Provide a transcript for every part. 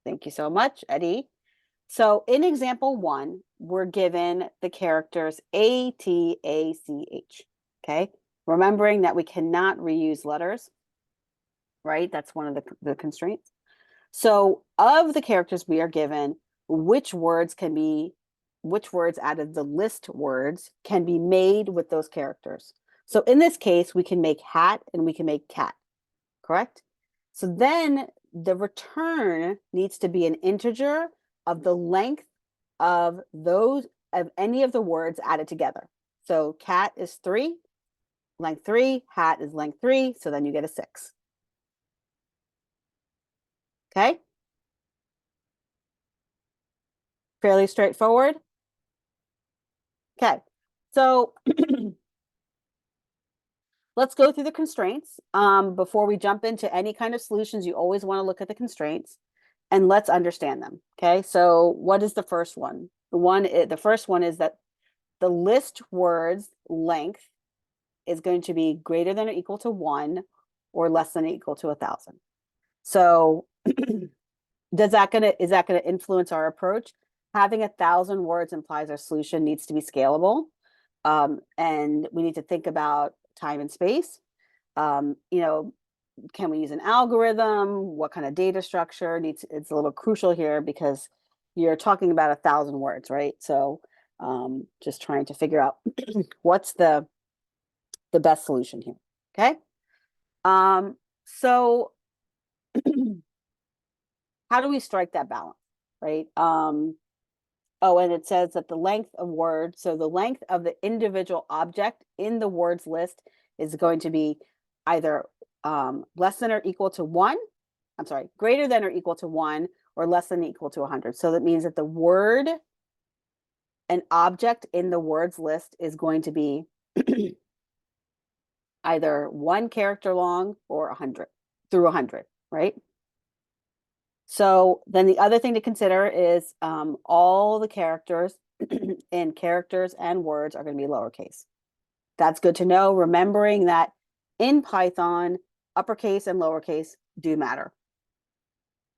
Thank you so much, Eddie. So in example one, we're given the characters A, T, A, C, H. Okay. Remembering that we cannot reuse letters, right? That's one of the constraints. So of the characters we are given, which words out of the list words can be made with those characters? So in this case, we can make hat and we can make cat, correct? So then the return needs to be an integer of the length of any of the words added together. So cat is 3, length 3, hat is length 3, so then you get a 6. Okay? Fairly straightforward. Okay, so let's go through the constraints. Before we jump into any kind of solutions, you always want to look at the constraints and let's understand them. Okay, so what is the first one? The first one is that the list words length is going to be greater than or equal to 1 or less than or equal to 1,000. So is that going to influence our approach? Having 1,000 words implies our solution needs to be scalable. And we need to think about time and space. You know, can we use an algorithm? What kind of data structure needs? It's a little crucial here because you're talking about 1,000 words, right? So just trying to figure out what's the best solution here. Okay. So how do we strike that balance, right? Oh, and it says that the length of words, so the length of the individual object in the words list is going to be either less than or equal to 1, I'm sorry, greater than or equal to 1 or less than or equal to 100. So that means that the word, an object in the words list is going to be either 1 character long or 100 through 100, right? So then the other thing to consider is all the characters and characters and words are going to be lowercase. That's good to know, remembering that in Python, uppercase and lowercase do matter,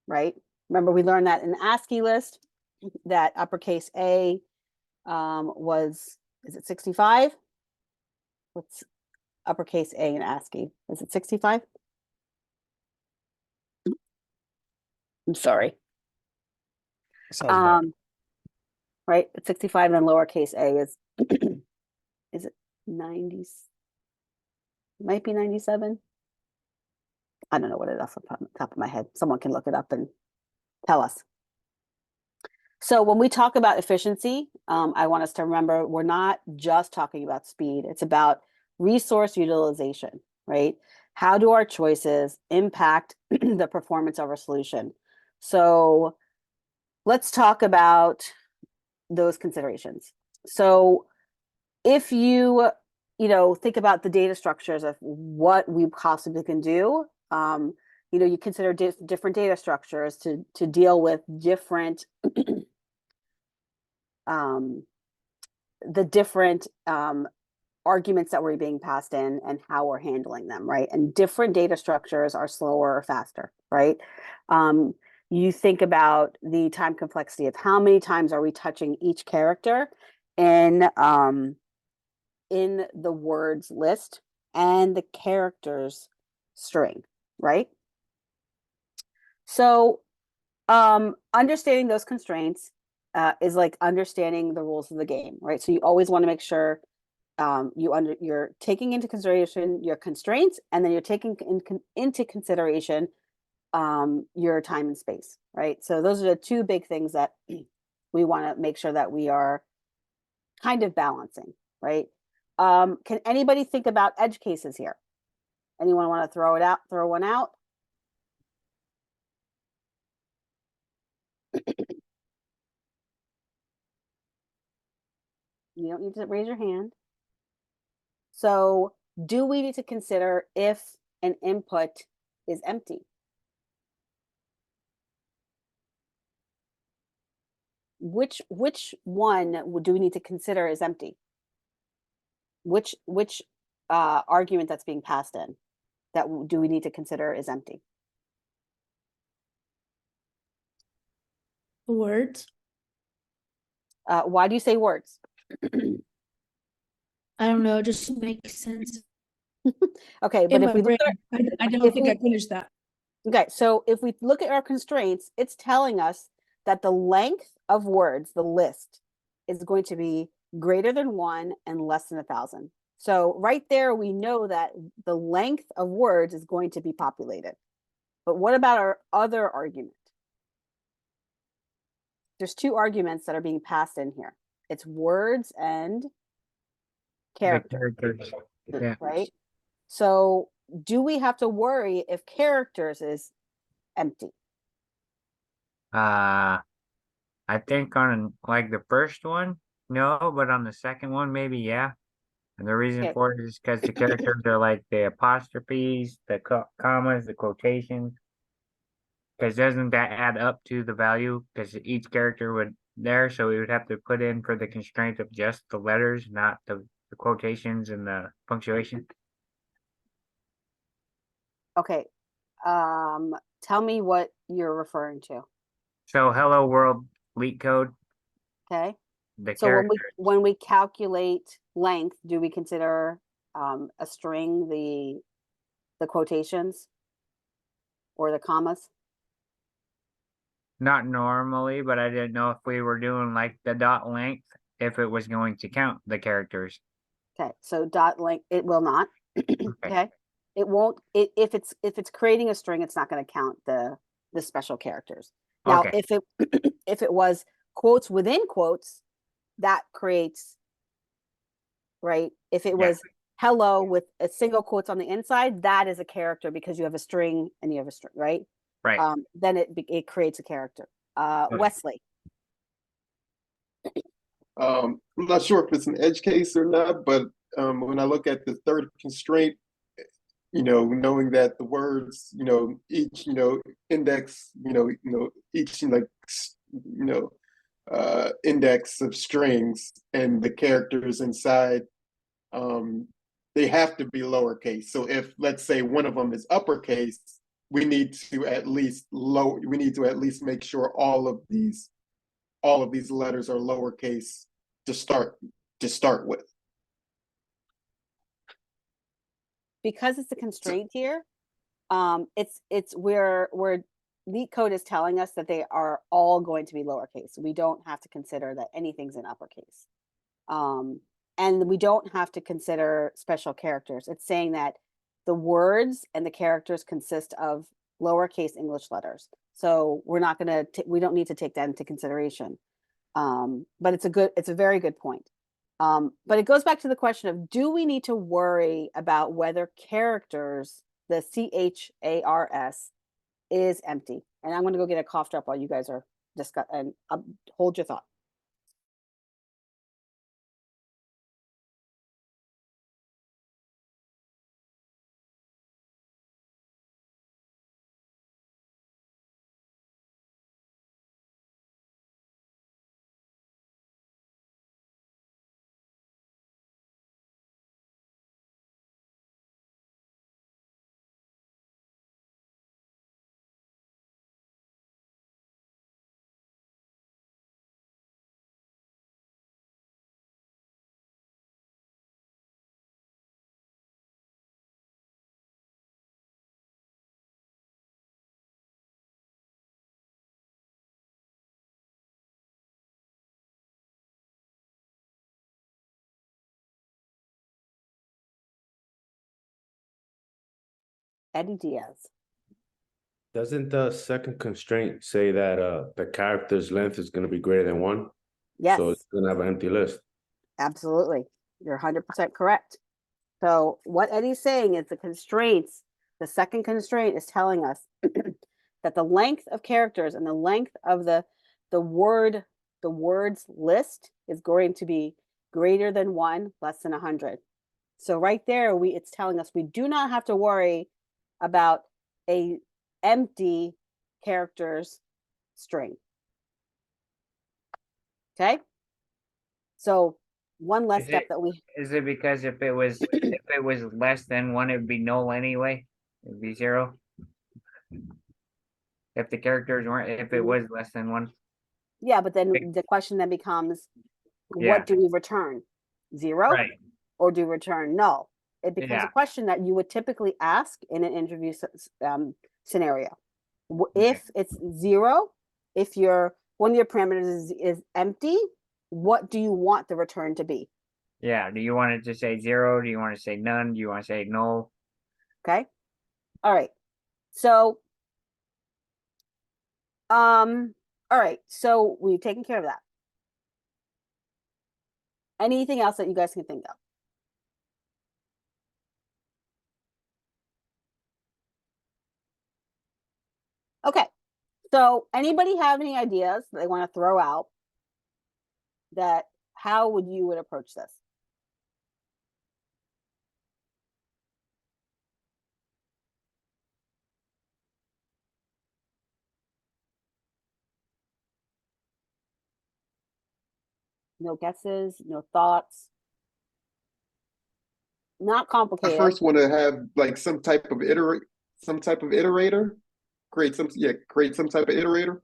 right? Remember, we learned that in the ASCII list that uppercase A is it 65? What's uppercase A in ASCII? Is it 65? I'm sorry. Sounds about Right, it's 65, and then lowercase a is it 90? Might be 97. I don't know what it is off the top of my head. Someone can look it up and tell us. So when we talk about efficiency, I want us to remember we're not just talking about speed. It's about resource utilization, right? How do our choices impact the performance of our solution? So let's talk about those considerations. So if you think about the data structures of what we possibly can do, you consider different data structures to deal with different the different arguments that were being passed in and how we're handling them, right? And different data structures are slower or faster, right? You think about the time complexity of how many times are we touching each character in the words list and the characters string, right? So understanding those constraints is like understanding the rules of the game, right? So you always want to make sure you're taking into consideration your constraints, and then you're taking into consideration your time and space, right? So those are the two big things that we want to make sure that we are kind of balancing, right? Can anybody think about edge cases here? Anyone want to throw one out? You don't need to raise your hand. So do we need to consider if an input is empty? Which one do we need to consider is empty? Which argument that's being passed in do we need to consider is empty? Words. Why do you say words? I don't know, it just makes sense Okay, but in if my we look brain. at I don't if think we I finished that. okay, so if we look at our constraints, it's telling us that the length of words, the list, is going to be greater than 1 and less than 1,000. So right there, we know that the length of words is going to be populated. But what about our other argument? There's two arguments that are being passed in here. It's words and The character, characters. Yeah. right? So do we have to worry if characters is empty? I think on like the first one, no, but on the second one, maybe yeah. And the reason Okay. for it is because the characters are like the apostrophes, the commas, the quotations. Because doesn't that add up to the value? Because each character would there, so we would have to put in for the constraint of just the letters, not the quotations and the punctuation. Okay. Tell me what you're referring to. So hello world leak code, Okay. the So character. when we calculate length, do we consider a string the quotations or the commas? Not normally, but I didn't know if we were doing like the dot length, if it was going to count the characters. Okay. So dot length, it will not. Okay. Okay. It won't. If it's creating a string, it's not going to count the special characters. Now, Okay. if it if it was quotes within quotes, that creates, right? If it Yeah. was hello with a single quotes on the inside, that is a character because you have a string and you have a string, right? Right. Then it creates a character. Okay. Wesley. I'm not sure if it's an edge case or not, but when I look at the third constraint, knowing that the words, each, index, each index of strings and the characters inside, they have to be lowercase. So if, let's say, one of them is uppercase, we need to at least make sure all of these letters are lowercase to start with. Because it's a constraint here, it's where leak code is telling us that they are all going to be lowercase. We don't have to consider that anything's in uppercase. And we don't have to consider special characters. It's saying that the words and the characters consist of lowercase English letters. So we're not going to, we don't need to take that into consideration. But it's a very good point. But it goes back to the question of, do we need to worry about whether characters, the CHARS, is empty? And I'm going to go get a cough drop while you guys are discussing, and hold your thought. Eddie Diaz. Doesn't the second constraint say that the character's length is going to be greater than 1? Yes. So it's going to have an empty list. Absolutely. You're 100% correct. So what Eddie's saying is the second constraint is telling us that the length of characters and the length of the words list is going to be greater than 1, less than 100. So right there, it's telling us we do not have to worry about a empty characters string. Okay? So one less step that we Is it because if it was less than 1, it would be null anyway? It'd be 0. If the characters weren't, if it was less than 1. Yeah, but then Like- the question then becomes, Yeah. what do we return? 0? Right. Or do we return null? It becomes a Yeah. question that you would typically ask in an interview scenario. If it's 0, if one of your parameters is empty, what do you want the return to be? Yeah. Do you want it to say 0? Do you want to say none? Do you want to say null? Okay. All right. So, all right. So we've taken care of that. Anything else that you guys can think of? Okay. So anybody have any ideas they want to throw out that how would you approach this? No guesses, no thoughts. Not I complicated. first want to have like some type of iterator. Create some type of iterator.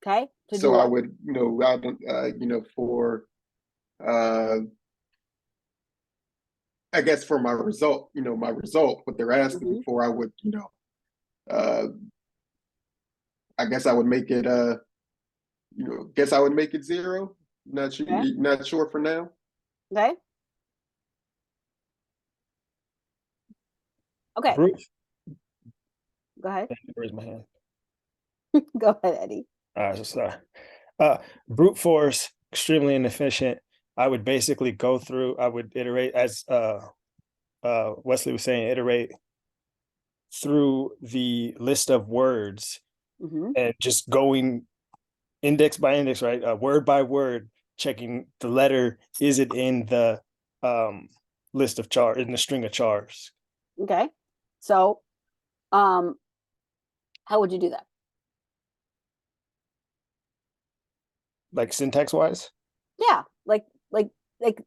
Okay. To do So I what? would, I don't, for, I guess for my result, what they're asking Mhm. for, I would, I guess I would make it, guess I would make it 0. Okay. Not sure for now. Okay. Okay. Brute, Go ahead. raise my hand. Go ahead, Eddie. So sorry. Brute force, extremely inefficient. I would basically go through, I would iterate as Wesley was saying, iterate through the list of words Hmm. and just going index by index, right? Word by word, checking the letter, is it in the list of char in the string of chars? Okay. So, how would you do that? Like syntax wise? Yeah, like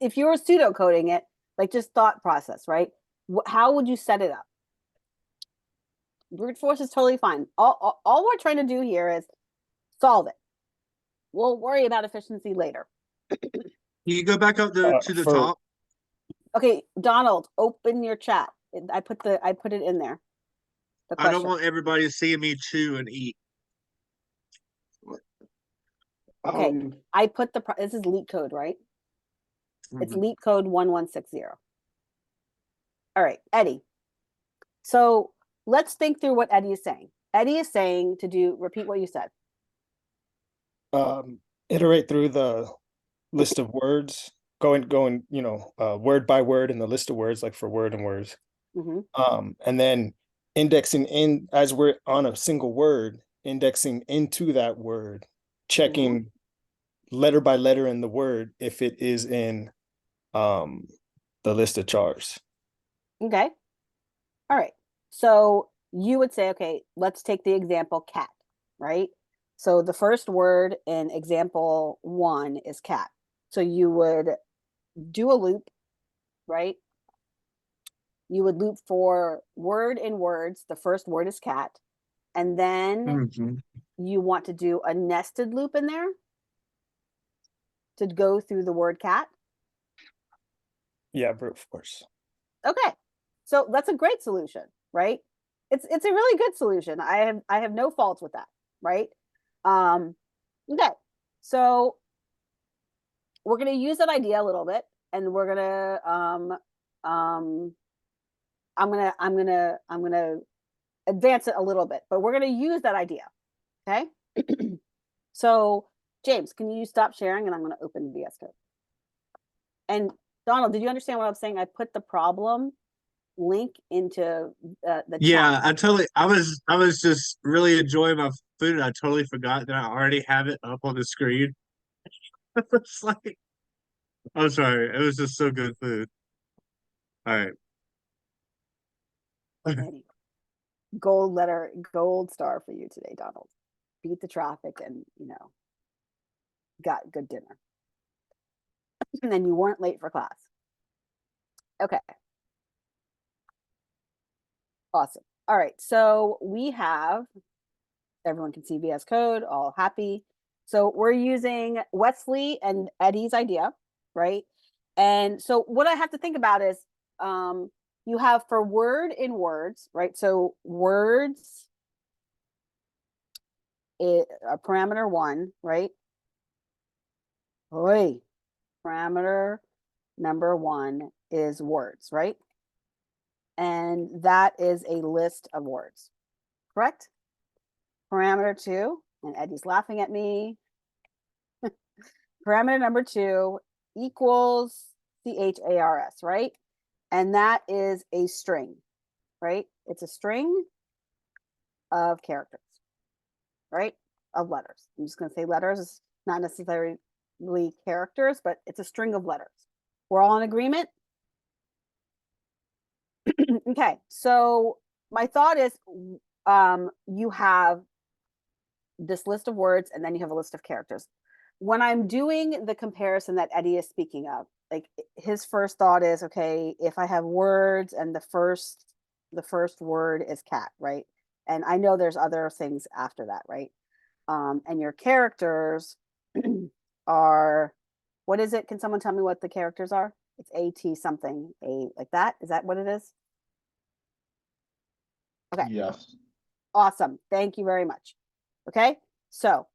if you were pseudo coding it, like just thought process, right? How would you set it up? Brute force is totally fine. All we're trying to do here is solve it. We'll worry about efficiency later. Can you go back up to the For- top? Okay, Donald, open your chat. I put it in there. The I don't question. want everybody seeing me chew and eat. Okay. Um, I put this is leak code, right? It's Mhm. leak code 1160. All right, Eddie. So let's think through what Eddie is saying. Eddie is saying to repeat what you said. Iterate through the list of words, going, word by word in the list of words, like for word and words. Hmm. And then indexing in as we're on a single word, indexing into that word, checking letter by letter in the word if it is in the list of chars. Okay. All right. So you would say, okay, let's take the example cat, right? So the first word in example 1 is cat. So you would do a loop, right? You would loop for word in words. The first word is cat. And then Mhm. you want to do a nested loop in there to go through the word cat. Yeah, brute force. Okay. So that's a great solution, right? It's a really good solution. I have no faults with that, right? Okay. So we're going to use that idea a little bit and we're going to I'm going to advance it a little bit, but we're going to use that idea. Okay? So, James, can you stop sharing and I'm going to open VS Code. And Donald, did you understand what I was saying? I put the problem link into the Yeah, chat. I was just really enjoying my food and I totally forgot that I already have it up on the screen. It's like, I'm sorry, it was just so good food. All right. Anyway, gold star for you today, Donald. Beat the traffic and got good dinner. And then you weren't late for class. Okay. Awesome. All right. So we have Everyone can see VS Code, all happy. So we're using Wesley and Eddie's idea, right? And so what I have to think about is you have for word in words, right? So words, parameter 1, right? Oi, parameter number 1 is words, right? And that is a list of words, correct? Parameter 2, and Eddie's laughing at me. Parameter number 2 equals chars, right? And that is a string, right? It's a string of characters, right? Of letters. I'm just going to say letters. It's not necessarily characters, but it's a string of letters. We're all in agreement? Okay, so my thought is you have this list of words and then you have a list of characters. When I'm doing the comparison that Eddie is speaking of, like his first thought is, okay, if I have words and the first word is cat, right? And I know there's other things after that, right? And your characters are, what is it? Can someone tell me what the characters are? It's AT something, A like that. Is that what it is? Okay. Yes. Awesome. Thank you very much. Okay. So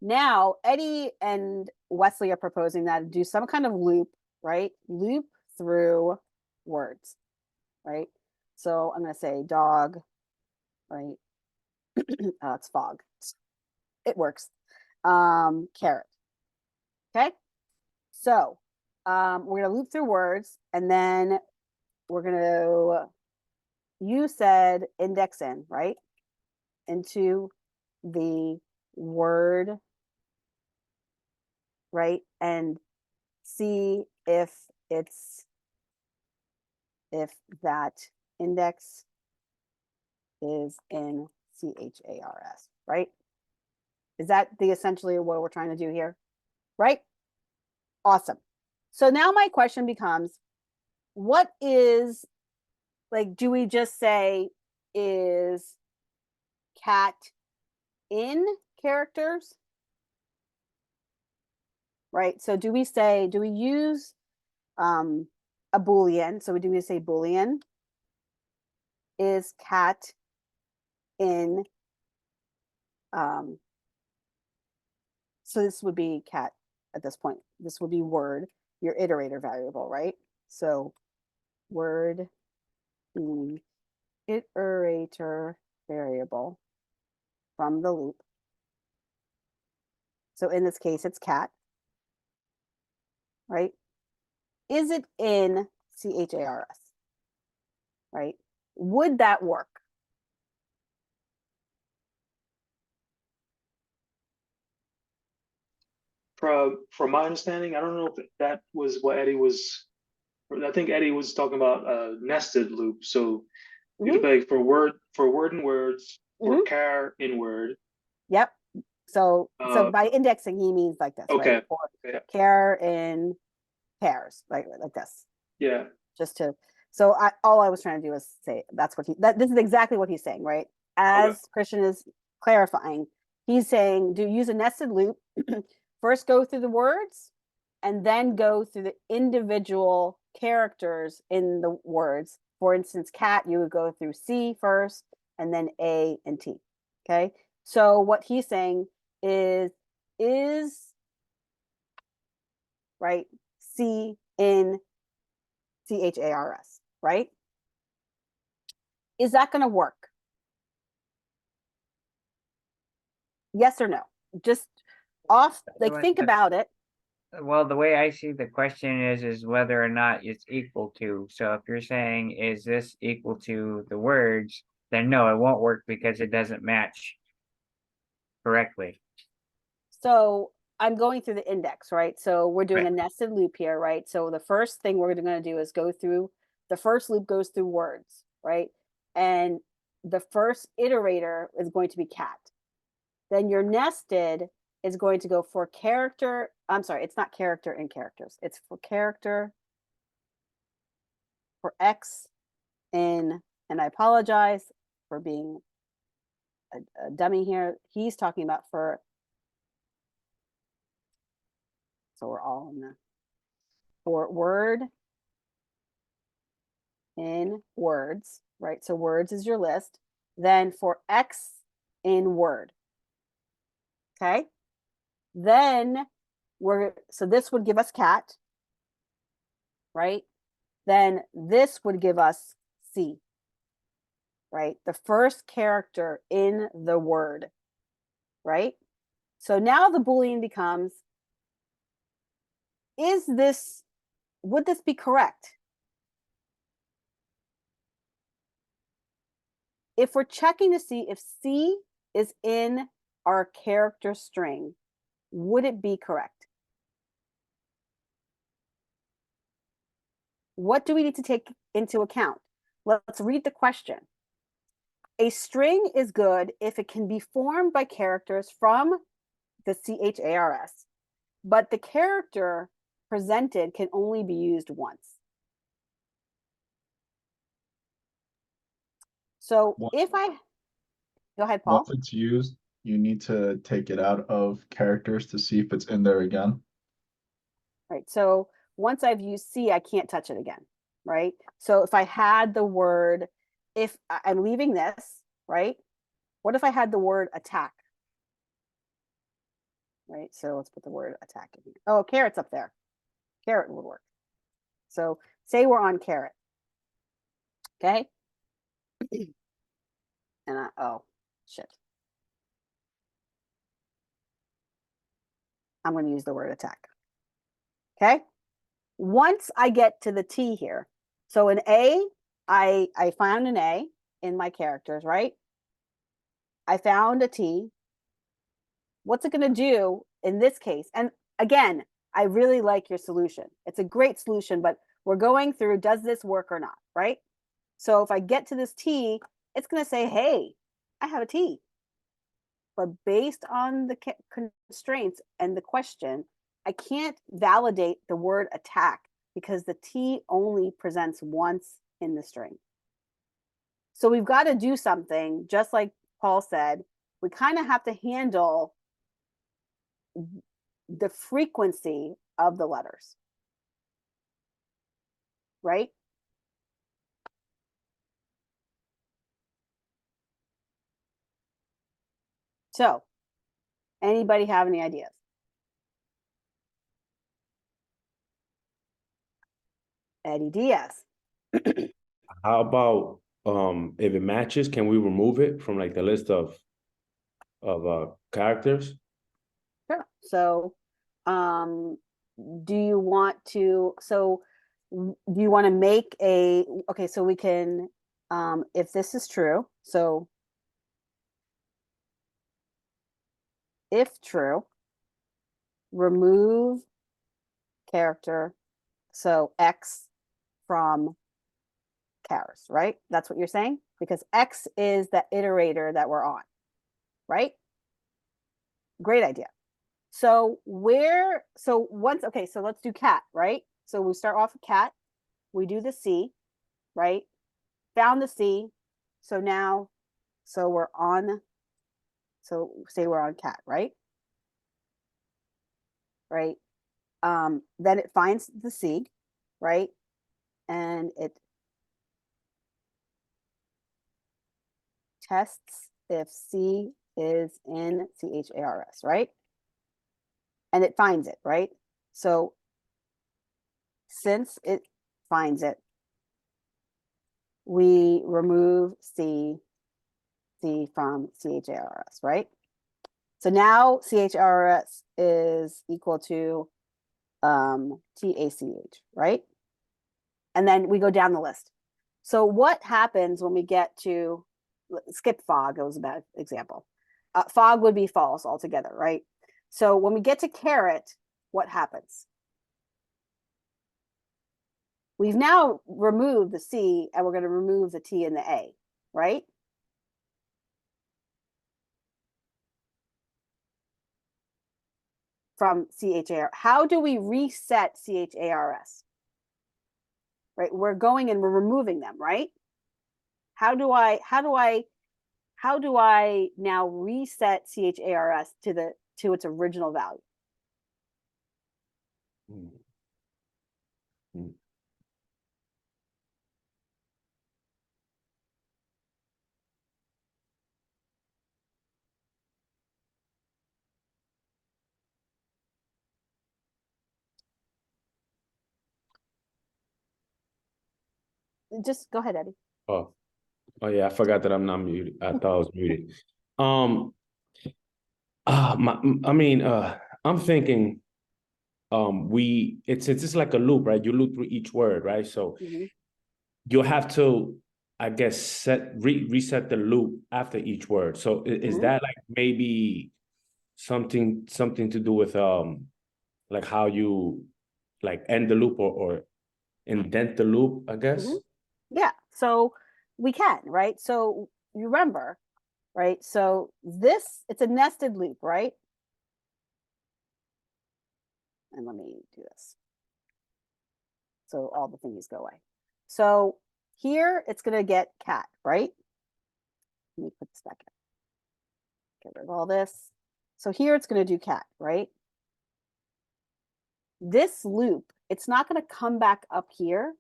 now Eddie and Wesley are proposing that do some kind of loop, right? Loop through words, right? So I'm going to say dog, right? It's fog. It works. Carrot. Okay. So we're going to loop through words and then we're going to, you said index in, right? Into the word, right? And see if that index is in chars, right? Is that the essentially what we're trying to do here? Right? Awesome. So now my question becomes, what is, like, do we just say is cat in characters? Right? So do we use a Boolean? So do we say Boolean is cat in, so this would be cat at this point. This would be word, your iterator variable, right? So word, the iterator variable from the loop. So in this case, it's cat, right? Is it in chars, right? Would that work? From my understanding, I don't know if that was what Eddie was. I think Eddie was talking about a nested loop. So you could like for word in words, for char in word. Yep. So by indexing, he means like this, Okay. right? For Yeah. char in pairs, like this. Yeah. Just to, so all I was trying to do is say that's what this is exactly what he's saying, right? As Christian is clarifying, he's saying do use a nested loop. First go through the words and then go through the individual characters in the words. For instance, cat, you would go through C first and then A and T. Okay. So what he's saying is right, C in chars, right? Is that going to work? Yes or no? Just off, like think about it. Well, the way I see the question is whether or not it's equal to. So if you're saying, is this equal to the words, then no, it won't work because it doesn't match correctly. So I'm going through the index, right? So we're doing Right. a nested loop here, right? So the first thing we're going to do is go through, the first loop goes through words, right? And the first iterator is going to be cat. Then your nested is going to go for character. I'm sorry, it's not character in characters. It's for character for X in, and I apologize for being a dummy here. He's talking about for, so we're all in the, for word in words, right? So words is your list. Then for X in word. Okay. Then so this would give us cat, right? Then this would give us C, right? The first character in the word, right? So now the Boolean becomes, would this be correct? If we're checking to see if C is in our character string, would it be correct? What do we need to take into account? Let's read the question. A string is good if it can be formed by characters from the CHARS, but the character presented can only be used once. So if I, go ahead, Paul. Once it's used, you need to take it out of characters to see if it's in there again. Right, so once I've used C, I can't touch it again, right? So if I had the word, if I'm leaving this, right? What if I had the word attack? Right, so let's put the word attack in here. Oh, carrot's up there. Carrot would work. So say we're on carrot. Okay. And oh, shit. I'm going to use the word attack. Okay. Once I get to the T here, so an A, I found an A in my characters, right? I found a T. What's it going to do in this case? And again, I really like your solution. It's a great solution, but we're going through, does this work or not, right? So if I get to this T, it's going to say, hey, I have a T. But based on the constraints and the question, I can't validate the word attack because the T only presents once in the string. So we've got to do something, just like Paul said, we kind of have to handle the frequency of the letters, right? So, anybody have any ideas? Eddie Diaz. How about if it matches, can we remove it from like the list of characters? Sure. So, do you want to, do you want to make a, okay, so we can, if this is true, so if true, remove character, so X from chars, right? That's what you're saying? Because X is the iterator that we're on, right? Great idea. So okay, so let's do cat, right? So we start off with cat, we do the C, right? Found the C. So now, so we're on, so say we're on cat, right? Right. Then it finds the C, right? And it tests if C is in CHARS, right? And it finds it, right? So since it finds it, we remove C from CHARS, right? So now CHRS is equal to TACH, right? And then we go down the list. So what happens when we get to, skip fog, it was a bad example. Fog would be false altogether, right? So when we get to carrot, what happens? We've now removed the C and we're going to remove the T and the A, right? From CHAR. How do we reset CHARS? Right, we're going and we're removing them, right? How do I how do I now reset CHARS to its original value? Hmm. Hmm. Just go ahead, Eddie. Oh, oh yeah, I forgot that I'm not muted. I thought I was muted. Um, I mean, I'm thinking, it's just like a loop, right? You loop through each word, right? So Mhm. you'll have to, I guess, reset the loop after each word. So is Mhm. that like maybe something to do with like how you like end the loop or indent the loop, I guess? Mhm. Yeah, so we can, right? So you remember, right? So this, it's a nested loop, right? And let me do this. So all the thingies go away. So here it's going to get cat, right? Let me put this back in. Get rid of all this. So here it's going to do cat, right? This loop, it's not going to come back up here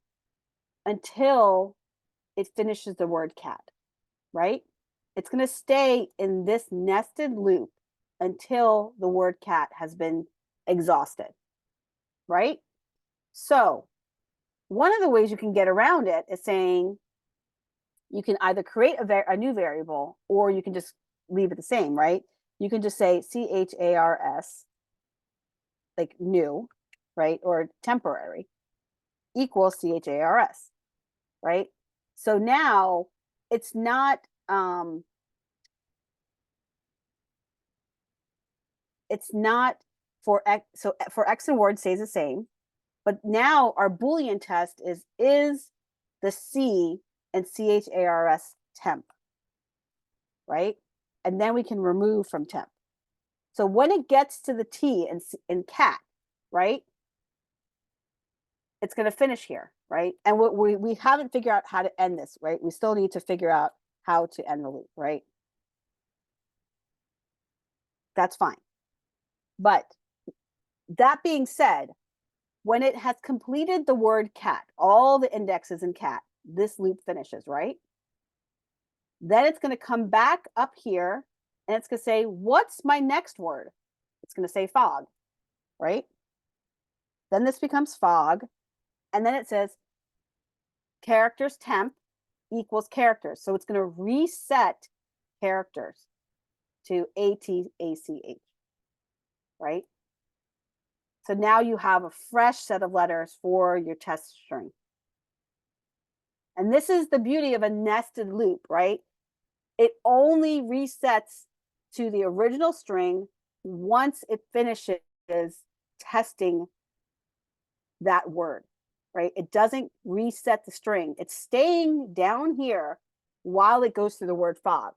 until it finishes the word cat, right? It's going to stay in this nested loop until the word cat has been exhausted, right? So one of the ways you can get around it is saying you can either create a new variable or you can just leave it the same, right? You can just say CHARS, like new, right? Or temporary equals CHARS, right? So now it's not it's not for x, so for x and word stays the same, but now our Boolean test is the C and CHARS temp, right? And then we can remove from temp. So when it gets to the T in cat, right, it's going to finish here, right? And we haven't figured out how to end this, right? We still need to figure out how to end the loop, right? That's fine. But that being said, when it has completed the word cat, all the indexes in cat, this loop finishes, right? Then it's going to come back up here and it's going to say, what's my next word? It's going to say fog, right? Then this becomes fog. And then it says characters temp equals characters. So it's going to reset characters to ATACH, right? So now you have a fresh set of letters for your test string. And this is the beauty of a nested loop, right? It only resets to the original string once it finishes testing that word, right? It doesn't reset the string. It's staying down here while it goes through the word fog.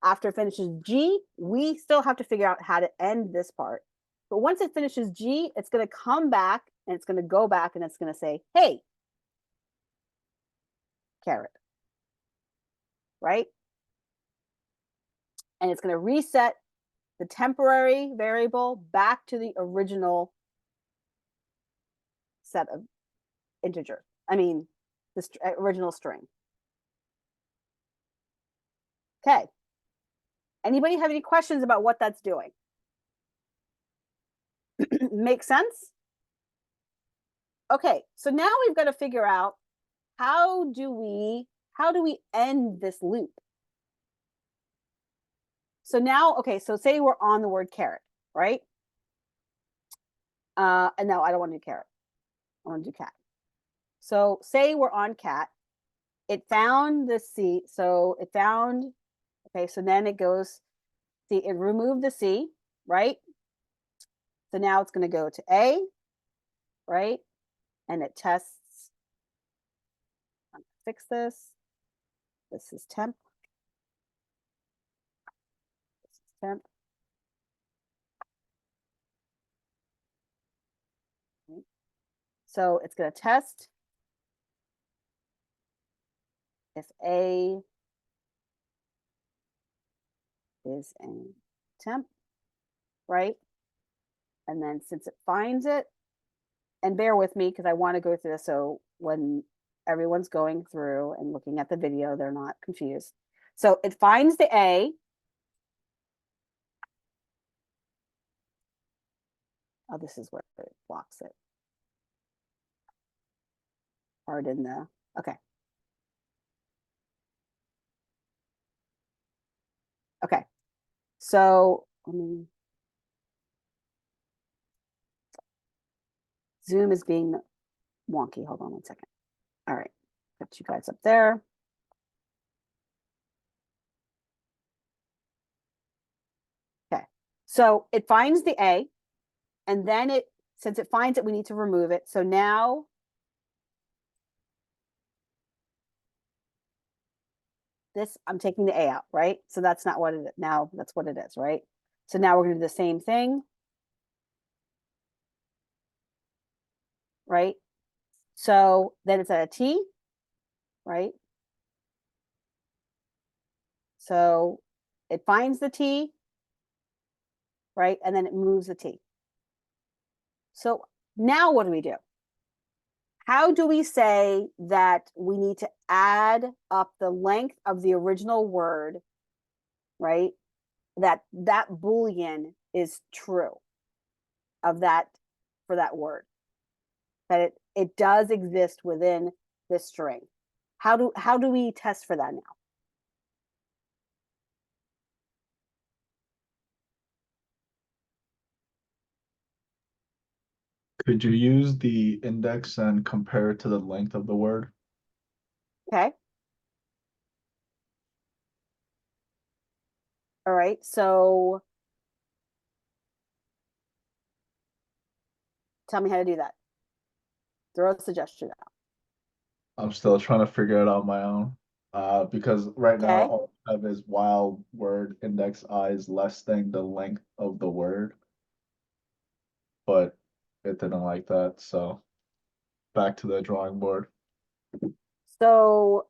After it finishes G, we still have to figure out how to end this part. But once it finishes G, it's going to come back and it's going to go back and it's going to say, hey, carrot, right? And it's going to reset the temporary variable back to the original set of integers. I mean, the original string. Okay. Anybody have any questions about what that's doing? Make sense? Okay, so now we've got to figure out how do we end this loop? So now, okay, so say we're on the word carrot, right? And no, I don't want to do carrot. I want to do cat. So say we're on cat. It found the C, so it found, okay, so then it goes, see, it removed the C, right? So now it's going to go to A, right? And it tests, I'm going to fix this. This is temp. This is temp. So it's going to test if A is in temp, right? And then since it finds it, and bear with me because I want to go through this so when everyone's going through and looking at the video, they're not confused. So it finds the A. Oh, this is where it blocks it. Pardon the, okay. Okay, so let me, Zoom is being wonky. Hold on one second. All right, put you guys up there. Okay, so it finds the A, and then it, since it finds it, we need to remove it. So now this, I'm taking the A out, right? So that's not what it is. Now that's what it is, right? So now we're gonna do the same thing. Right? So then it's at a T, right? So it finds the T, right? And then it moves the T. So now what do we do? How do we say that we need to add up the length of the original word, right? That Boolean is true of that, for that word, that it does exist within this string. How do we test for that now? Could you use the index and compare it to the length of the word? Okay. All right, so tell me how to do that. Throw a suggestion out. I'm still trying to figure it out on my own. Because right now Okay. all I have is while word index I is less than the length of the word. But it didn't like that, so back to the drawing board. So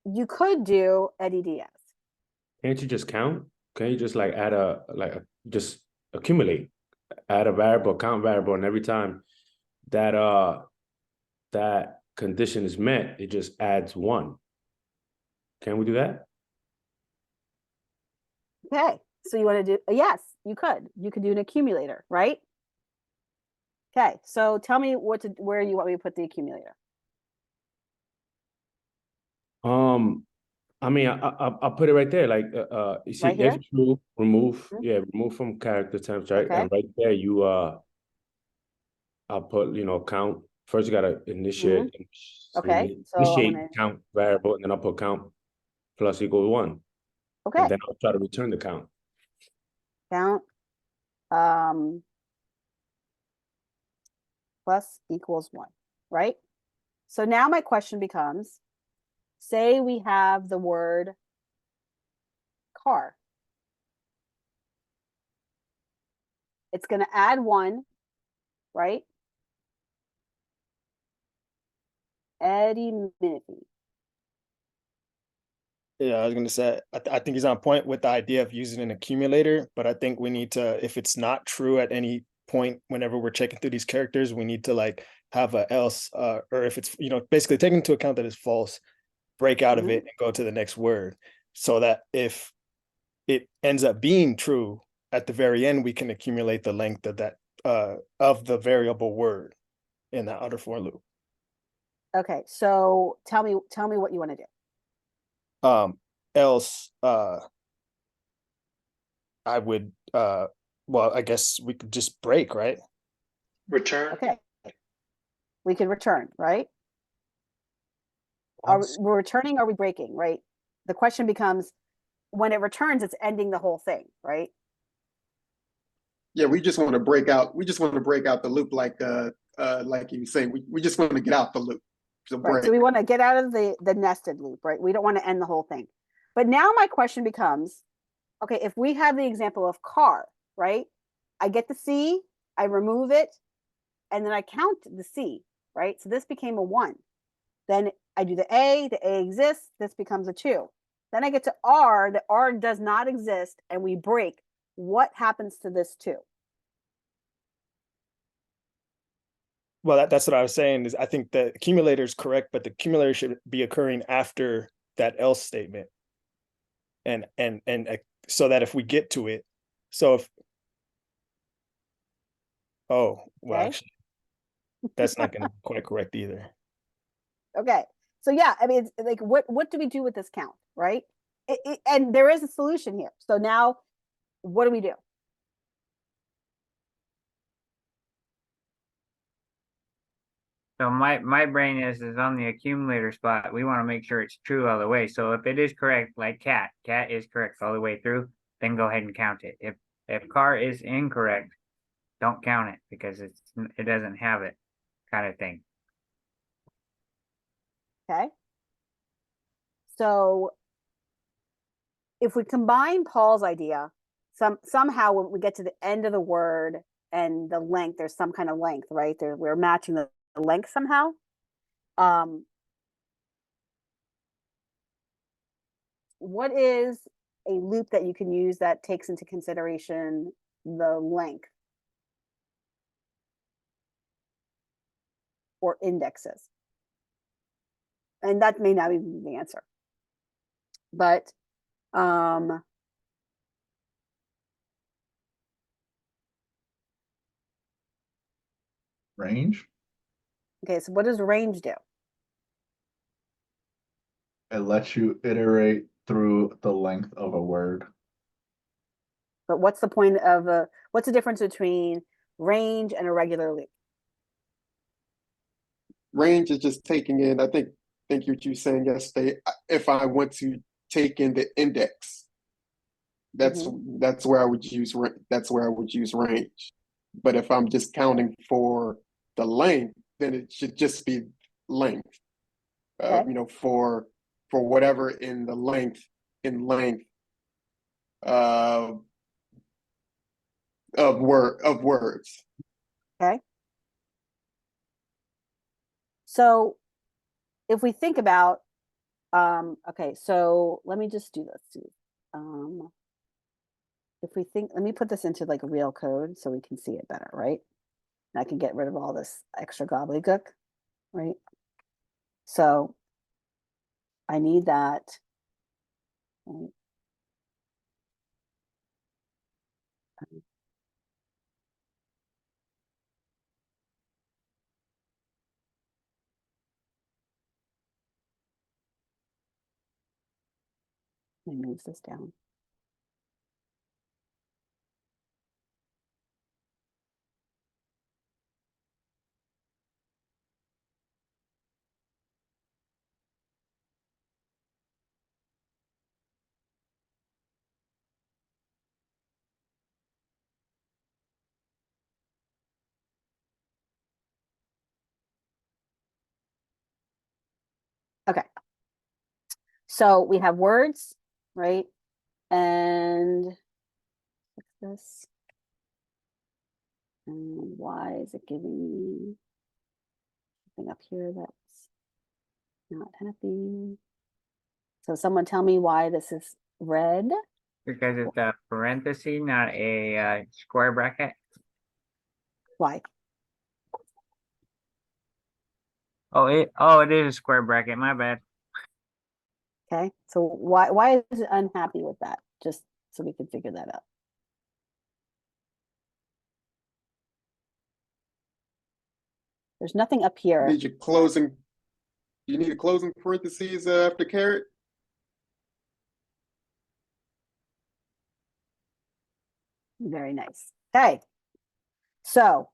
you could do Eddie Diaz. Can't you just count? Can't you just like add just accumulate, add a variable, count variable, and every time that that condition is met, it just adds one. Can we do that? Okay, so you want to do, yes, you could. You could do an accumulator, right? Okay, so tell me where you want me to put the accumulator. I mean, I'll put it right there. Like, you see, Right here? if true, remove, Mhm. yeah, remove from character terms, right? Okay. And right there, you, I'll put, count. First, you gotta initiate, Okay, so I'm initiate gonna, count variable, and then I'll put count plus equal 1. okay, And then I'll try to return the count. count plus equals 1, right? So now my question becomes, say we have the word car. It's going to add 1, right? Eddie Minifee. Yeah, I was gonna say, I think he's on point with the idea of using an accumulator, but I think we need to, if it's not true at any point, whenever we're checking through these characters, we need to like have a else, or if it's, basically taking into account that it's false, break out of it and go to the next word, so that if it ends up being true at the very end, we can accumulate the length of that, of the variable word in the outer for loop. Okay, so tell me what you want to do. Else, I would, well, I guess we could just break, right? Return. Okay, we can return, right? We're returning, are we breaking, right? The question becomes, when it returns, it's ending the whole thing, right? Yeah, we just want to break out the loop like you were saying. We just want to get out the loop. So Right. So we want to get out of the nested loop, right? We don't want to end the whole thing. But now my question becomes, okay, if we have the example of car, right? I get the C, I remove it, and then I count the C, right? So this became a 1. Then I do the A exists, this becomes a 2. Then I get to R, the R does not exist, and we break. What happens to this two? Well, that's what I was saying is I think the accumulator is correct, but the accumulator should be occurring after that else statement. And so that if we get to it, so if, oh, well, Okay. actually, that's not going to be quite correct either. Okay. So yeah, I mean, it's like, what do we do with this count, right? And there is a solution here. So now, what do we do? So my brain is on the accumulator spot. We want to make sure it's true all the way. So if it is correct, like cat is correct all the way through, then go ahead and count it. If car is incorrect, don't count it because it doesn't have it, kind of thing. Okay. So if we combine Paul's idea, somehow when we get to the end of the word and the length, there's some kind of length, right? We're matching the length somehow. What is a loop that you can use that takes into consideration the length or indexes? And that may not even be the answer. But Range? okay, so what does range do? It lets you iterate through the length of a word. But what's the point of what's the difference between range and a regular loop? Range is just taking in, I think what you were saying yesterday, if I want to take in the index, that's where I would use range. But if I'm just counting for the length, then it should just be length. Okay. You know, for whatever in length of words. Okay. So if we think about, okay, so let me just do this. If we think, let me put this into like a real code so we can see it better, right? And I can get rid of all this extra gobbledygook, right? So I need that. Right? Let me move this down. Okay. So we have words, right? And what's this? And why is it giving me something up here that's not happy? So someone tell me why this is red. Because it's a parenthesis, not a square bracket. Why? Oh, it is a square bracket. My bad. Okay. So why is it unhappy with that? Just so we can figure that out. There's nothing up here. You need a closing parentheses after caret? Very nice. Okay. So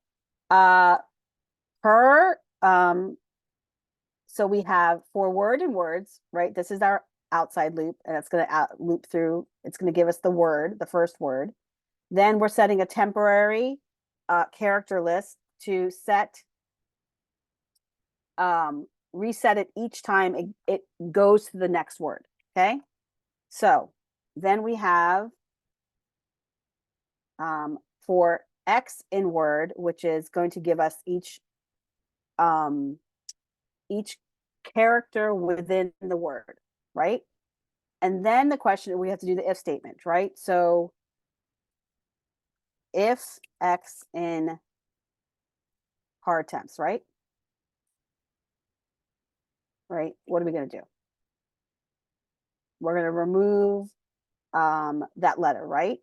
so we have for word and words, right? This is our outside loop, and it's going to loop through. It's going to give us the word, the first word. Then we're setting a temporary character list to reset it each time it goes to the next word. Okay. So then we have for X in word, which is going to give us each character within the word, right? And then the question, we have to do the if statement, right? So if X in car temps, right? Right, what are we gonna do? We're gonna remove that letter, right?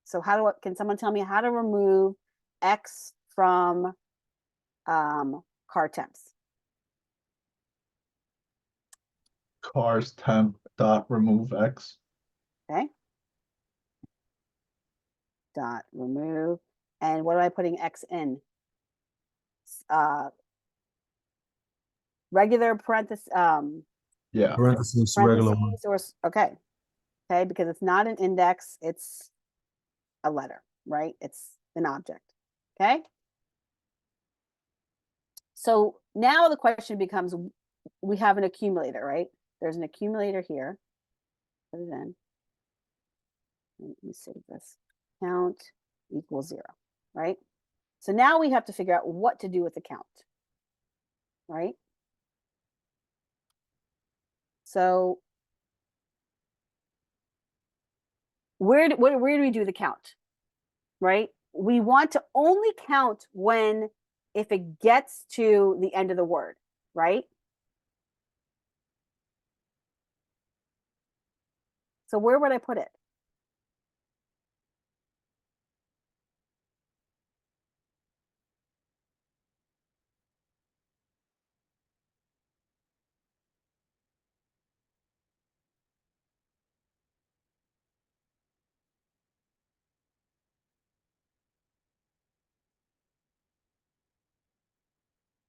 So can someone tell me how to remove X from car temps? Cars temp dot remove X. Okay. Dot remove. And what am I putting X in? Regular parentheses, Yeah. Parentheses, regular one. parentheses or, okay. Okay, because it's not an index, it's a letter, right? It's an object, okay? So now the question becomes, we have an accumulator, right? There's an accumulator here. Put it in. Let me save this. Count equals 0, right? So now we have to figure out what to do with the count, right? So where do we do the count, right? We want to only count if it gets to the end of the word, right? So where would I put it?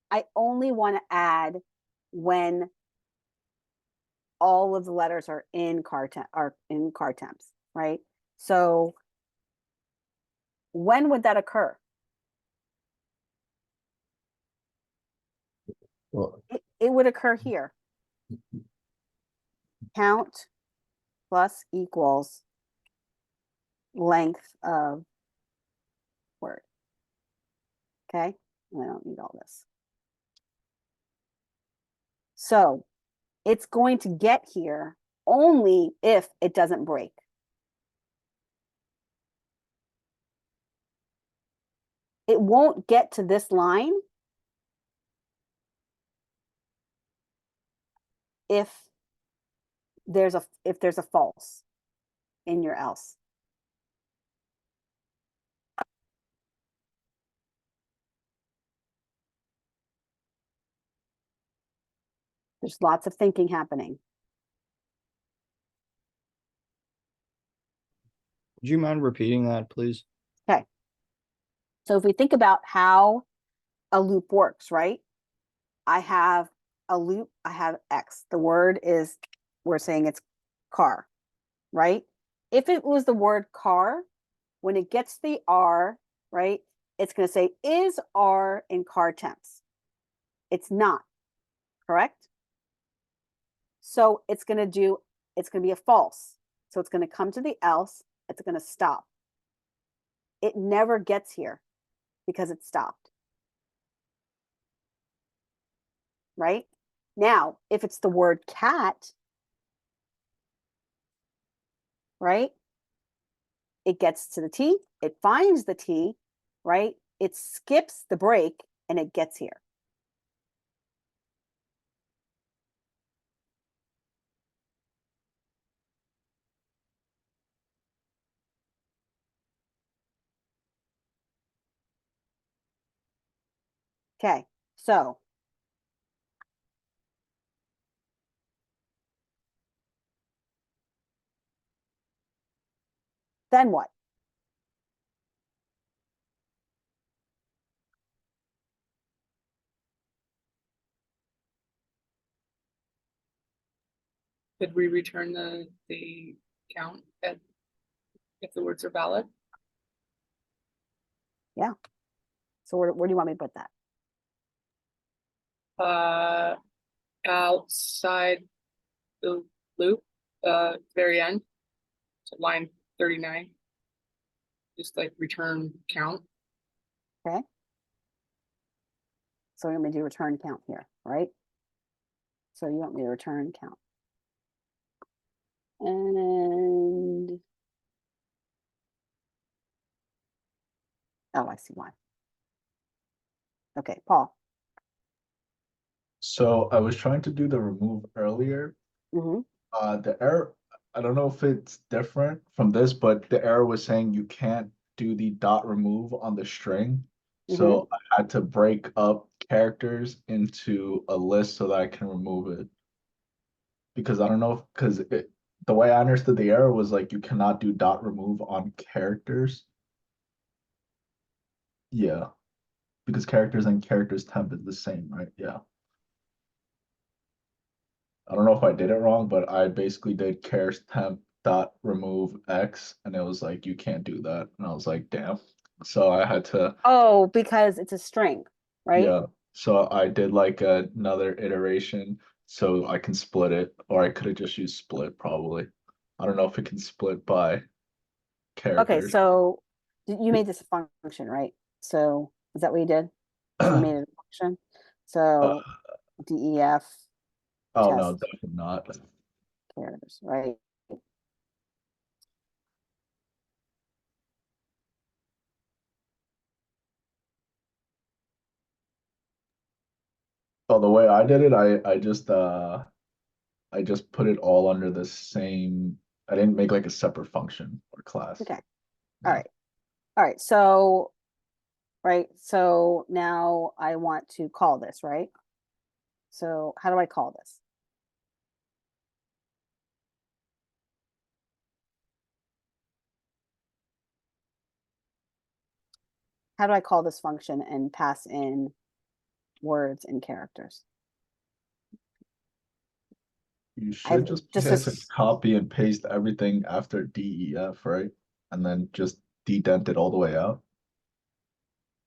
I only want to add when all of the letters are in car temps, right? So when would that occur? Well, It would occur here. Count plus equals length of word. Okay, and I don't need all this. So it's going to get here only if it doesn't break. It won't get to this line if there's a false in your else. There's lots of thinking happening. Would you mind repeating that, please? Okay. So if we think about how a loop works, right? I have a loop, I have X. The word is, we're saying it's car, right? If it was the word car, when it gets the R, right, it's going to say, is R in car temps? It's not, correct? So it's going to be a false. So it's going to come to the else, it's going to stop. It never gets here because it stopped. Right? Now, if it's the word cat, right? It gets to the T, it finds the T, right? It skips the break and it gets here. Okay, so then what? Could we return the count if the words are valid? Yeah. So where do you want me to put that? Outside the loop, very end, so line 39. Just like return count. Okay. So you want me to do return count here, right? So you want me to return count. And oh, I see why. Okay, Paul. So I was trying to do the remove earlier. Mm-hmm. The error, I don't know if it's different from this, but the error was saying you can't do the dot remove on the string. So I had to break up characters into a list so that I can remove it. Because I don't know if, because the way I understood the error was like you cannot do dot remove on characters. Yeah, because characters and characters temp is the same, right? Yeah. I don't know if I did it wrong, but I basically did chars temp dot remove X, and it was like you can't do that. And I was like, damn. So I had to, Oh, because it's a string, right? yeah. So I did like another iteration so I can split it, or I could have just used split probably. I don't know if it can split by Okay, characters. so you made this a function, right? So is that what you did? So you made it a function. So DEF Oh test no, definitely not. characters, right? Oh, the way I did it, I just put it all under the same. I didn't make like a separate function or class. Okay. Yeah. All right. All right. So, right. So now I want to call this, right? So how do I call this? How do I call this function and pass in words and characters? You I should just be just able to as copy and paste everything after DEF, right? And then just dedent it all the way out.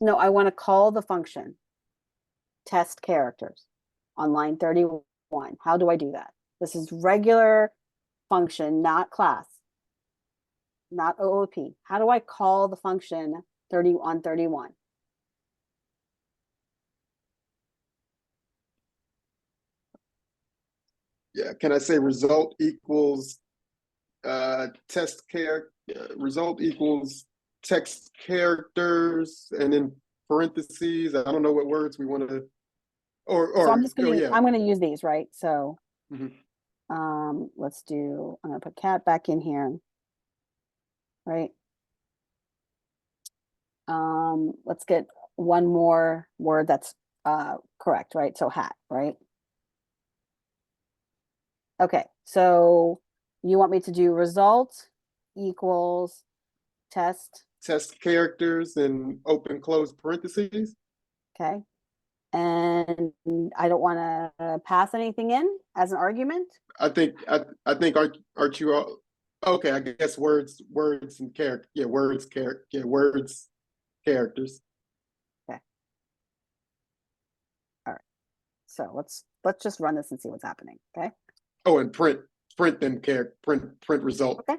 no, I want to call the function test characters on line 31. How do I do that? This is regular function, not class, not OOP. How do I call the function 30 on 31? Yeah, can I say result equals result equals text characters and in parentheses. I don't know what words we want to So I'm or just oh gonna yeah. I'm gonna use these, right? So Mhm. let's do, I'm gonna put cat back in here, right? Let's get one more word that's correct, right? So hat, right? Okay, so you want me to do result equals test, Test characters in open close parentheses. okay? And I don't want to pass anything in as an argument. I think aren't you all okay, I guess words and character. Yeah, words characters. Okay. All right. So let's just run this and see what's happening. Okay. Oh, and print them character print result. Okay.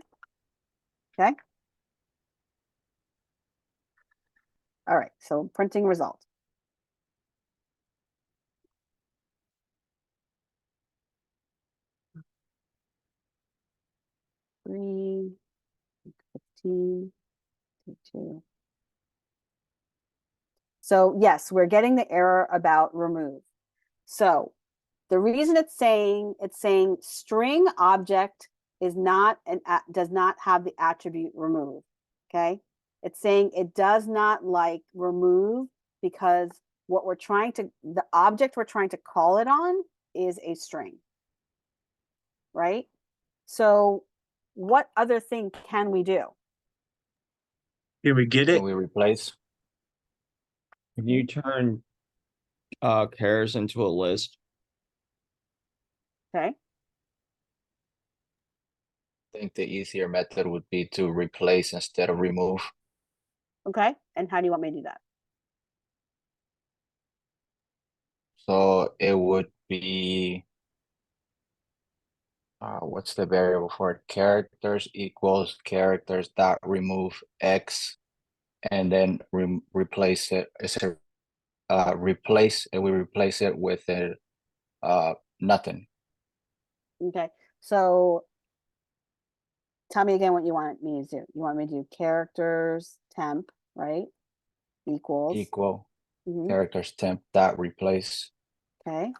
Okay. All right. So printing result. Three, 15, 2. So yes, we're getting the error about remove. So the reason it's saying string object is not does not have the attribute remove. Okay. It's saying it does not like remove because what we're trying to, the object we're trying to call it on is a string. Right. So what other thing can we do? Can we get it? Can we replace? Can you turn chars into a list? Okay. I think the easier method would be to replace instead of remove. Okay. And how do you want me to do that? So it would be what's the variable for it? Characters equals characters dot remove X, and then replace it. Is it replace, and we replace it with a nothing. Okay. So tell me again what you want me to do. You want me to do characters temp, right? Equals. Equal Mhm. characters temp dot replace. Okay.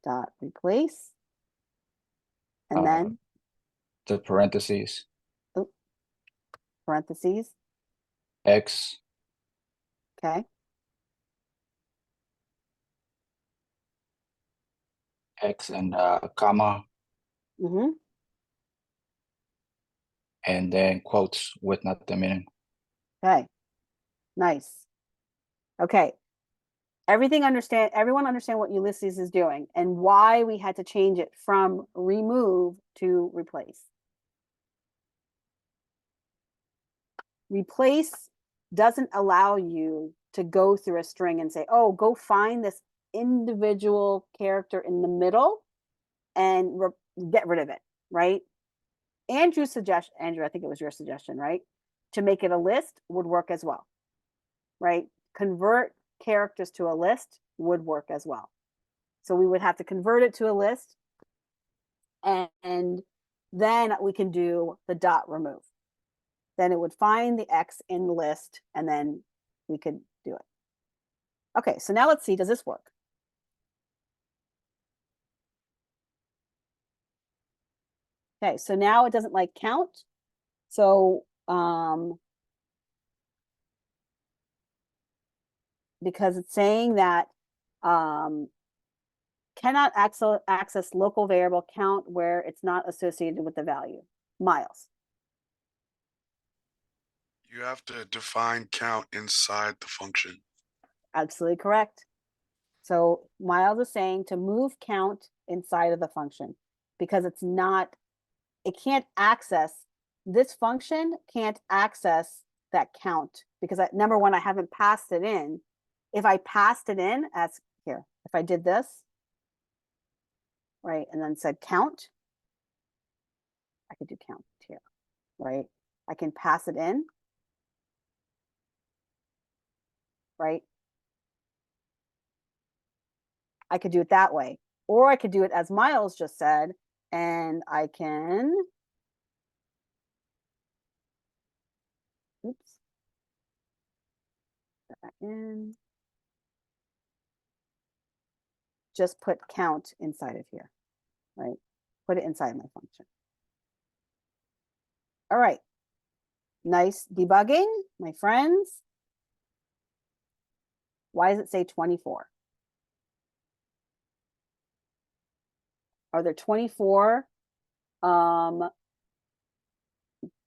Dot replace. And Uh, then the parentheses parentheses. X Okay. X and comma, Mm-hmm. and then quotes with not the meaning. Okay. Nice. Okay. Everyone understand what Ulysses is doing and why we had to change it from remove to replace. Replace doesn't allow you to go through a string and say, oh, go find this individual character in the middle and get rid of it, right? Andrew, I think it was your suggestion, right? To make it a list would work as well, right? Convert characters to a list would work as well. So we would have to convert it to a list, and then we can do the dot remove. Then it would find the X in the list, and then we could do it. Okay, so now let's see, does this work? Okay, so now it doesn't like count. So because it's saying that cannot access local variable count where it's not associated with the value. Miles. You have to define count inside the function. Absolutely correct. So Miles is saying to move count inside of the function because it can't access, this function can't access that count because number one, I haven't passed it in. If I passed it in as here, if I did this, right, and then said count, I could do count here, right? I can pass it in, right? I could do it that way, or I could do it as Miles just said, and I can, oops, put that in, just put count inside of here, right? Put it inside my function. All right. Nice debugging, my friends. Why does it say 24? Are there 24?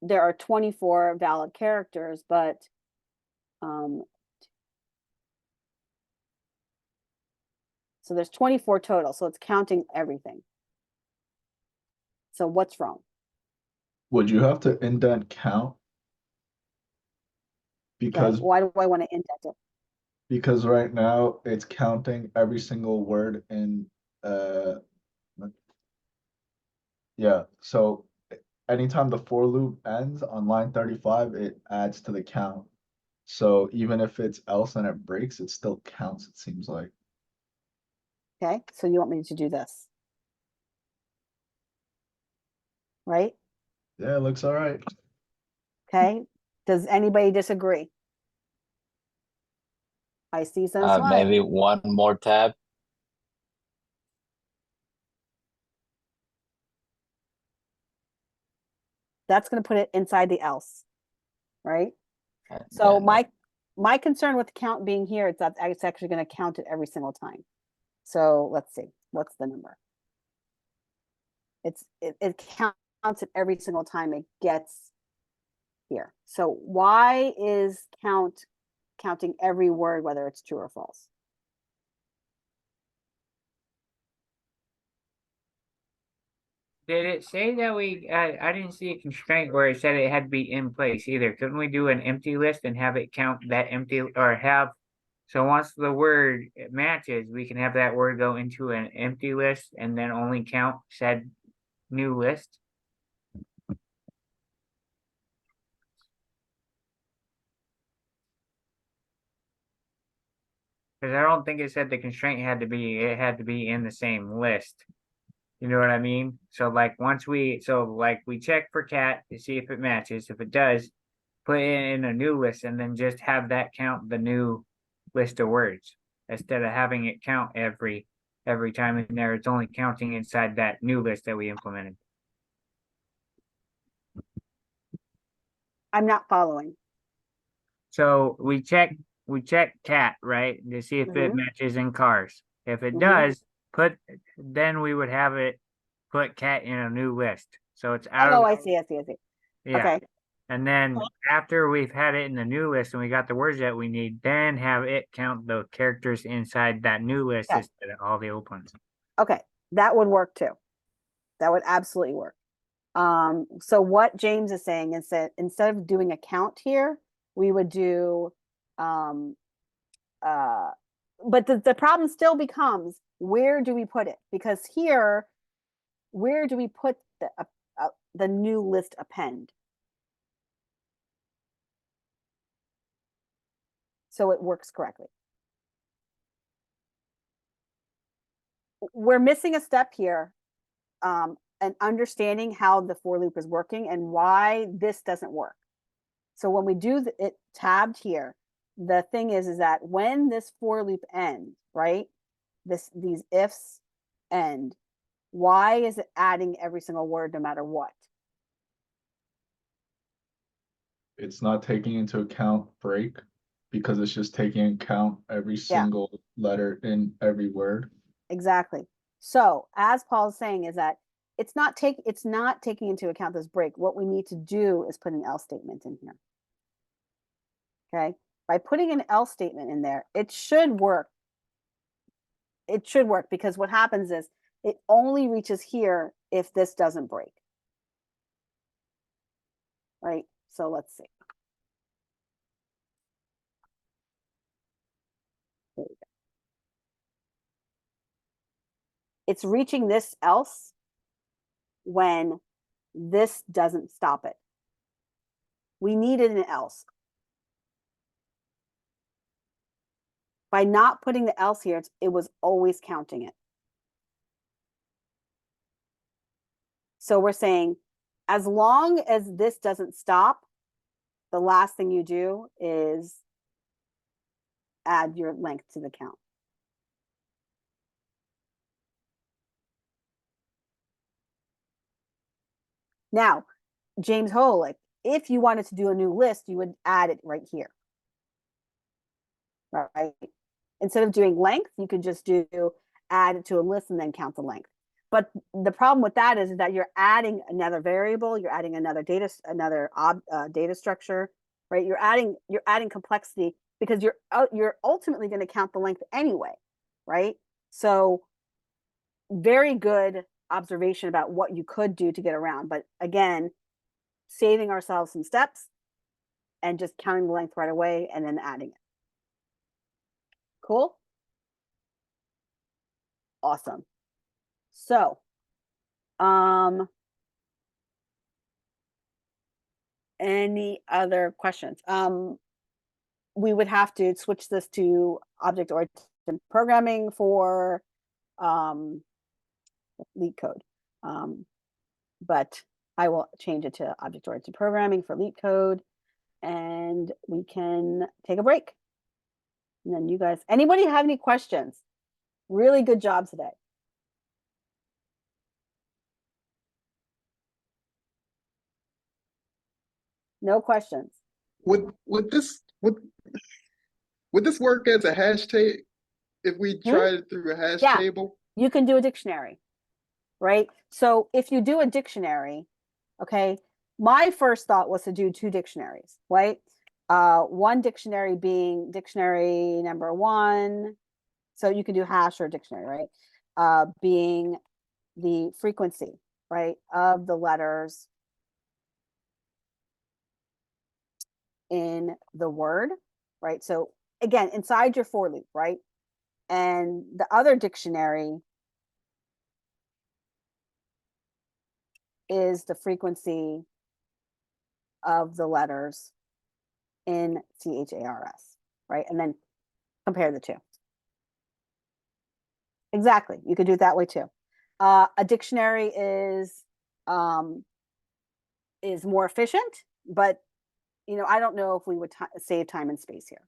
There are 24 valid characters, but so there's 24 total, so it's counting everything. So what's wrong? Would you have to indent count? Because Okay, why do I want to indent it? because right now it's counting every single word in yeah, so anytime the for loop ends on line 35, it adds to the count. So even if it's else and it breaks, it still counts, it seems like. Okay, so you want me to do this, right? Yeah, it looks all right. Okay, does anybody disagree? I see some smiles. Maybe one more tab. That's going to put it inside the else, right? And So then my concern with the count being here is that it's actually going to count it every single time. So let's see, what's the number? It counts it every single time it gets here. So why is counting every word, whether it's true or false? Did it say that I didn't see a constraint where it said it had to be in place either. Couldn't we do an empty list and have it count that empty or have, so once the word matches, we can have that word go into an empty list and then only count said new list? Because I don't think it said the constraint had to be, it had to be in the same list. You know what I mean? So like we check for cat to see if it matches. If it does, put it in a new list and then just have that count the new list of words instead of having it count every time in there. It's only counting inside that new list that we implemented. I'm not following. So we check cat, right, to see if it Mhm. matches in cars. If it Mhm. does, then we would have it put cat in a new list. So it's out Oh, of I see. yeah. Okay. And then after we've had it in the new list and we got the words that we need, then have it count the characters inside that new list Okay. instead of all the old ones. Okay, that would work too. That would absolutely work. So what James is saying is that instead of doing a count here, we would do, but the problem still becomes, where do we put it? Because here, where do we put the new list append? So it works correctly. We're missing a step here, and understanding how the for loop is working and why this doesn't work. So when we do it tabbed here, the thing is that when this for loop ends, right? These ifs end. Why is it adding every single word no matter what? It's not taking into account break because it's just taking into account every single letter in every word. Exactly. So as Paul's saying is that it's not taking into account this break. What we need to do is put an else statement in here. Okay. By putting an else statement in there, it should work. It should work because what happens is it only reaches here if this doesn't break. Right? So let's see. There we go. It's reaching this else when this doesn't stop it. We needed an else. By not putting the else here, it was always counting it. So we're saying, as long as this doesn't stop, the last thing you do is add your length to the count. Now, James Holick, if you wanted to do a new list, you would add it right here. Right? Instead of doing length, you could just do add it to a list and then count the length. But the problem with that is that you're adding another variable, you're adding another data structure, right? You're adding complexity because you're ultimately going to count the length anyway, right? So very good observation about what you could do to get around. But again, saving ourselves some steps and just counting the length right away and then adding it. Cool? Awesome. So, any other questions? We would have to switch this to object-oriented programming for leet code. But I will change it to object-oriented programming for leet code, and we can take a break. And then you guys, anybody have any questions? Really good job today. No questions. Would this work as a hash table if we tried it through a hash table? You can do a dictionary, right? So if you do a dictionary, okay, my first thought was to do two dictionaries, right? One dictionary being dictionary number one. So you can do hash or dictionary, right? Being the frequency, right, of the letters in the word, right? So again, inside your for loop, right? And the other dictionary is the frequency of the letters in CHARS, right? And then compare the two. Exactly. You could do it that way too. A dictionary is more efficient, but I don't know if we would save time and space here.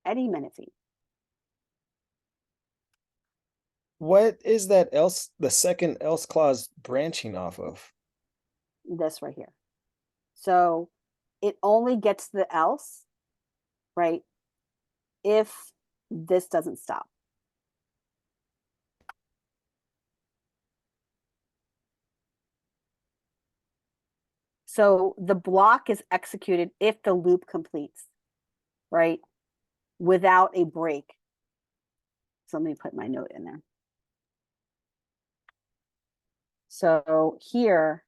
Any minute feet. What is that else, the second else clause branching off of? This right here. So it only gets the else, right, if this doesn't stop. So the block is executed if the loop completes, right, without a break. So let me put my note in there. So here,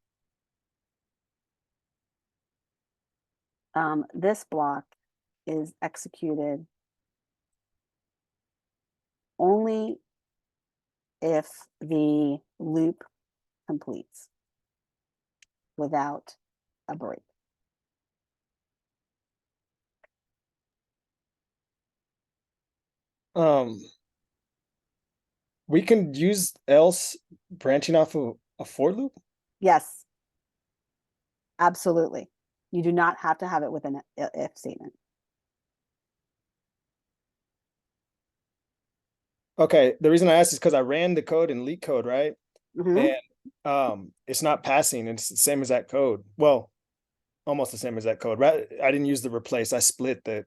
this block is executed only if the loop completes without a break. We can use else branching off of a for loop. Yes, absolutely. You do not have to have it with an if statement. Okay, the reason I asked is because I ran the code in leak code, right? Mhm. And it's not passing. It's the same as that code. Well, almost the same as that code, right? I didn't use the replace. I split the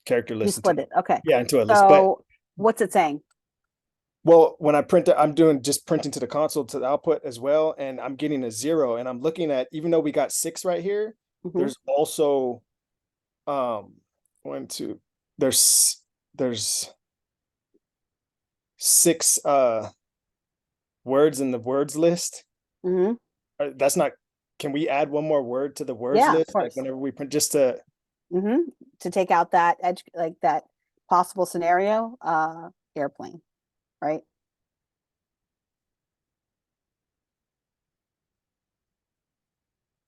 character You list split it. Okay. into a list. But So what's it saying? well, when I print it, I'm doing just printing to the console to the output as well, and I'm getting a 0. And I'm looking at, even though we got 6 right here, Mhm. there's also 1, 2, there's 6 words in the words list. Mhm. That's not, can we add one more word to the words Yeah, of list? Like course. whenever we print, just to, Mhm. To take out that edge, like that possible scenario, airplane, right?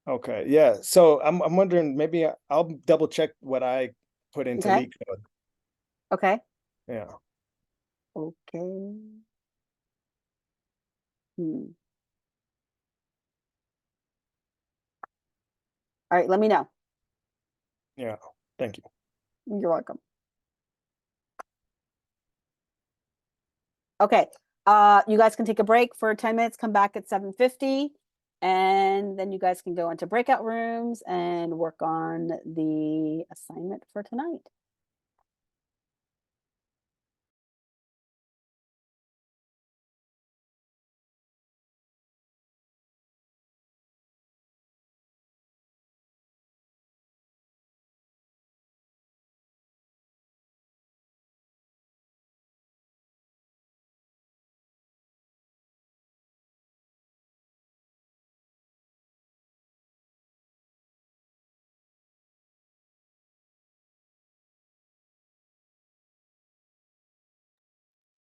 okay, yeah. So I'm wondering, maybe I'll double check what I put into Okay. leak code. Okay. Yeah. Okay. Hmm. All right, let me know. Yeah. Thank you. You're welcome. Okay. You guys can take a break for 10 minutes, come back at 7:50, and then you guys can go into breakout rooms and work on the assignment for tonight.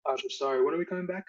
Asha, sorry, when are we coming back?